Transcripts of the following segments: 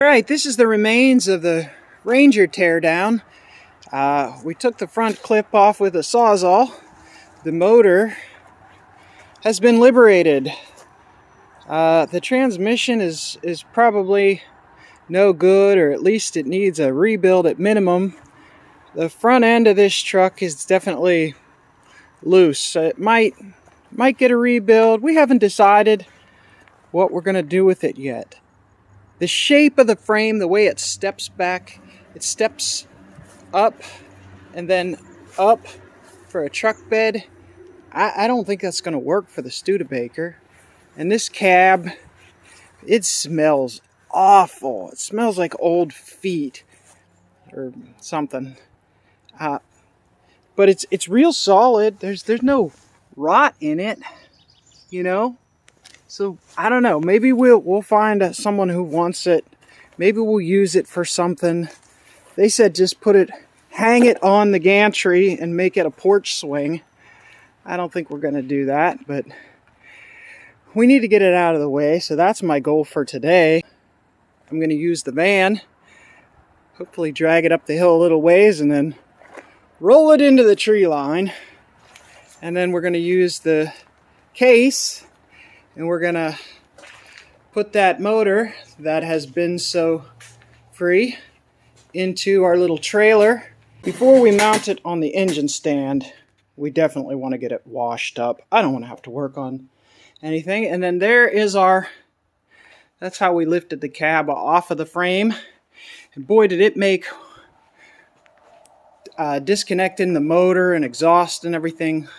Alright, this is the remains of the Ranger teardown. We took the front clip off with a sawzall. The motor has been liberated. The transmission is probably no good, or at least it needs a rebuild at minimum. The front end of this truck is definitely loose. It might get a rebuild. We haven't decided what we're going to do with it yet. The shape of the frame, the way it steps back, it steps up and then up for a truck bed. I don't think that's going to work for the Studebaker. And this cab, it smells awful. It smells like old feet or something. But it's real solid. There's no rot in it, you know. So I don't know. Maybe we'll find someone who wants it. Maybe we'll use it for something. They said just hang it on the gantry and make it a porch swing. I don't think we're going to do that, but we need to get it out of the way. So that's my goal for today. I'm going to use the van, hopefully drag it up the hill a little ways, and then roll it into the tree line. And then we're going to use the case, and we're going to put that motor that has been so free into our little trailer. Before we mount it on the engine stand, we definitely want to get it washed up. I don't want to have to work on anything. And then there is that's how we lifted the cab off of the frame. And boy, did it make disconnecting the motor and exhaust and everything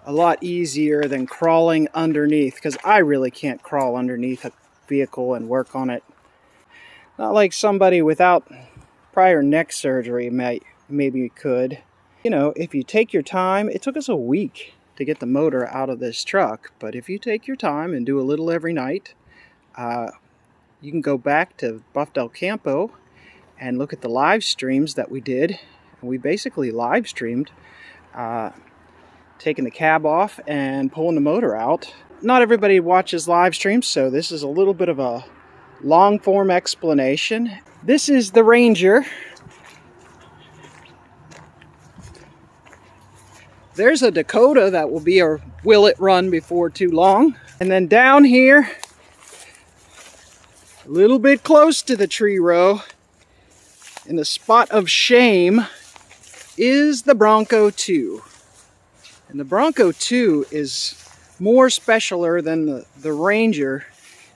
a lot easier than crawling underneath, because I really can't crawl underneath a vehicle and work on it. Not like somebody without prior neck surgery maybe could. You know, if you take your time, it took us a week to get the motor out of this truck, but if you take your time and do a little every night, you can go back to Buff Del Campo and look at the live streams that we did. We basically live streamed taking the cab off and pulling the motor out. Not everybody watches live streams, so this is a little bit of a long form explanation. This is the Ranger. There's a Dakota that will be a will it run before too long. And then down here, a little bit close to the tree row, in the spot of shame, is the Bronco II. And the Bronco II is more specialer than the Ranger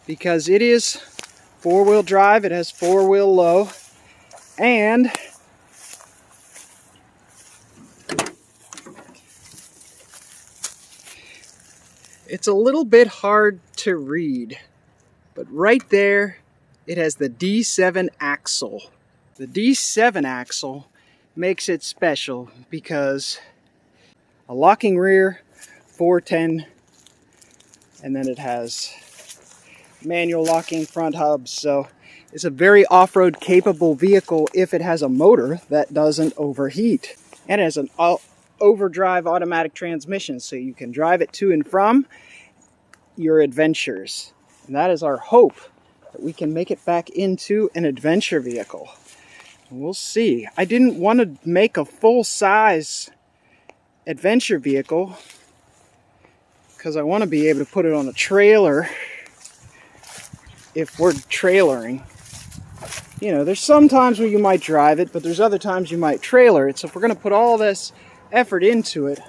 because it is four-wheel drive. It has four-wheel low, and it's a little bit hard to read, but right there it has the D7 axle. The D7 axle makes it special because a locking rear, 410, and then it has manual locking front hubs. So it's a very off-road capable vehicle if it has a motor that doesn't overheat. And it has an overdrive automatic transmission, so you can drive it to and from your adventures. And that is our hope, that we can make it back into an adventure vehicle. We'll see. I didn't want to make a full-size adventure vehicle because I want to be able to put it on a trailer if we're trailering. You know, there's some times where you might drive it, but there's other times you might trailer it. So if we're going to put all this effort into it,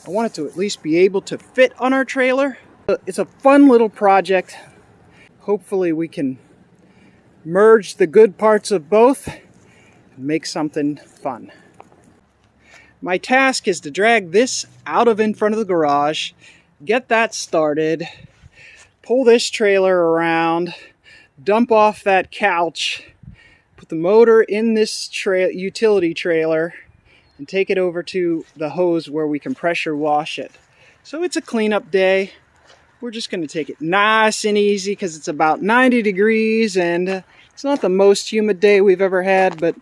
I want it to at least be able to fit on our trailer. It's a fun little project. Hopefully we can merge the good parts of both and make something fun. My task is to drag this out of in front of the garage, get that started, pull this trailer around, dump off that couch, put the motor in this utility trailer, and take it over to the hose where we can pressure wash it. So it's a cleanup day. We're just going to take it nice and easy because it's about 90 degrees and it's not the most humid day we've ever had, but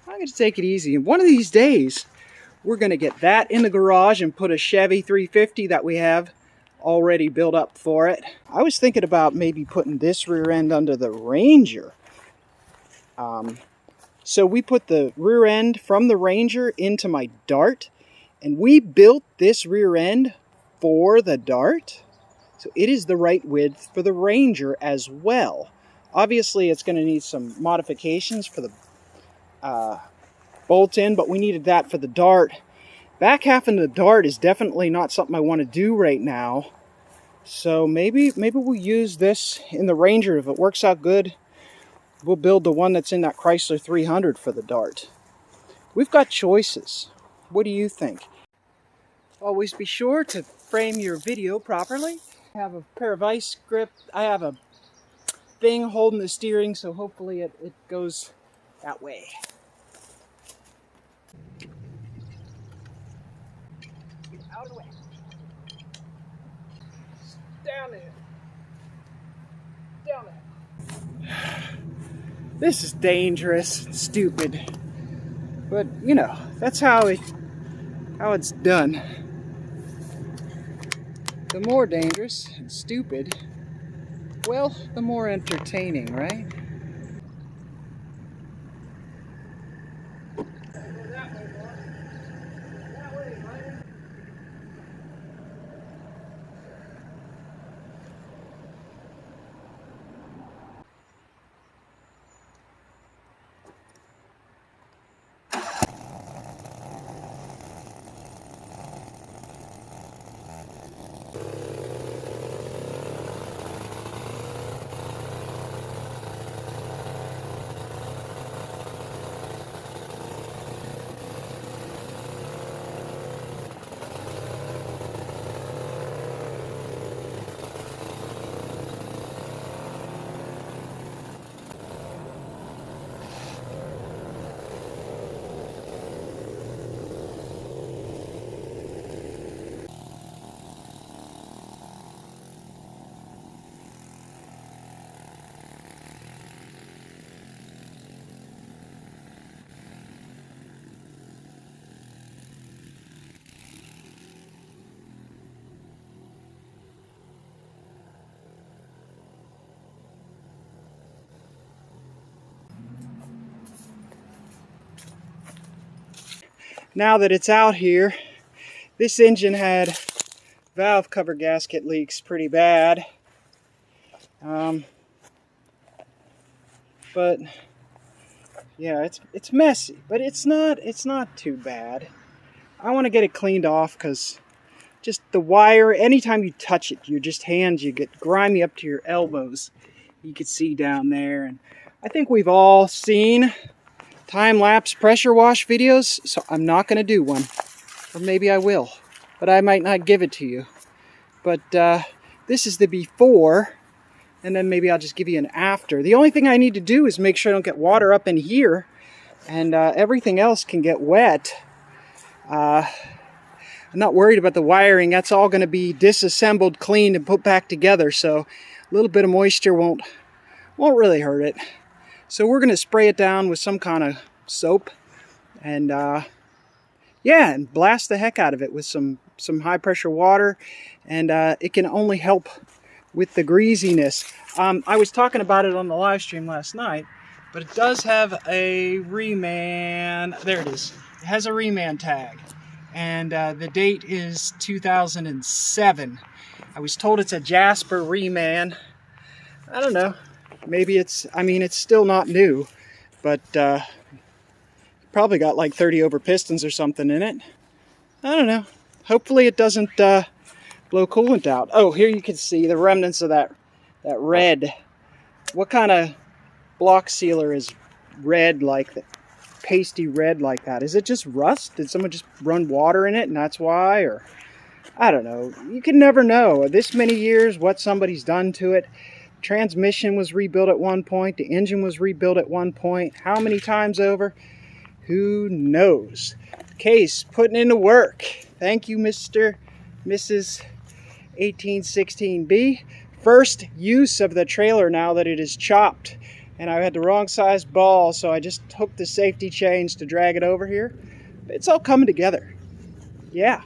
I'm going to take it easy. And one of these days, we're going to get that in the garage and put a Chevy 350 that we have already built up for it. I was thinking about maybe putting this rear end under the Ranger So we put the rear end from the Ranger into my Dart, and we built this rear end for the Dart. So it is the right width for the Ranger as well. Obviously, it's going to need some modifications for the bolt-in, but we needed that for the Dart. Back half in the Dart is definitely not something I want to do right now. So maybe we'll use this in the Ranger. If it works out good, we'll build the one that's in that Chrysler 300 for the Dart. We've got choices. What do you think? Always be sure to frame your video properly. I have a pair of ice grip. I have a thing holding the steering, so hopefully it goes that way. Out of the way. Down there. Down there. This is dangerous, stupid. But, you know, that's how it's done. The more dangerous and stupid, well, the more entertaining, right? Now that it's out here, this engine had valve cover gasket leaks pretty bad. But yeah, it's messy, but it's not too bad. I want to get it cleaned off because just the wire, anytime you touch it, your hands get grimy up to your elbows. You can see down there, and I think we've all seen time-lapse pressure wash videos, so I'm not going to do one. Or maybe I will, but I might not give it to you. But this is the before, and then maybe I'll just give you an after. The only thing I need to do is make sure I don't get water up in here, and everything else can get wet. I'm not worried about the wiring. That's all going to be disassembled, cleaned, and put back together, so a little bit of moisture won't really hurt it. So we're going to spray it down with some kind of soap, and yeah, and blast the heck out of it with some high pressure water, and it can only help with the greasiness. I was talking about it on the live stream last night, but it does have a reman. There it is. It has a reman tag, and the date is 2007. I was told it's a Jasper reman. I don't know. Maybe it's still not new, but probably got like 30 over pistons or something in it. I don't know. Hopefully it doesn't blow coolant out. Oh, here you can see the remnants of that red. What kind of block sealer is red like that? Pasty red like that? Is it just rust? Did someone just run water in it and that's why? Or I don't know. You can never know. This many years, what somebody's done to it. Transmission was rebuilt at one point. The engine was rebuilt at one point. How many times over? Who knows? Case putting in the work. Thank you, Mr. Mrs. 1816B. First use of the trailer now that it is chopped. And I had the wrong size ball, so I just hooked the safety chains to drag it over here. It's all coming together. Yeah.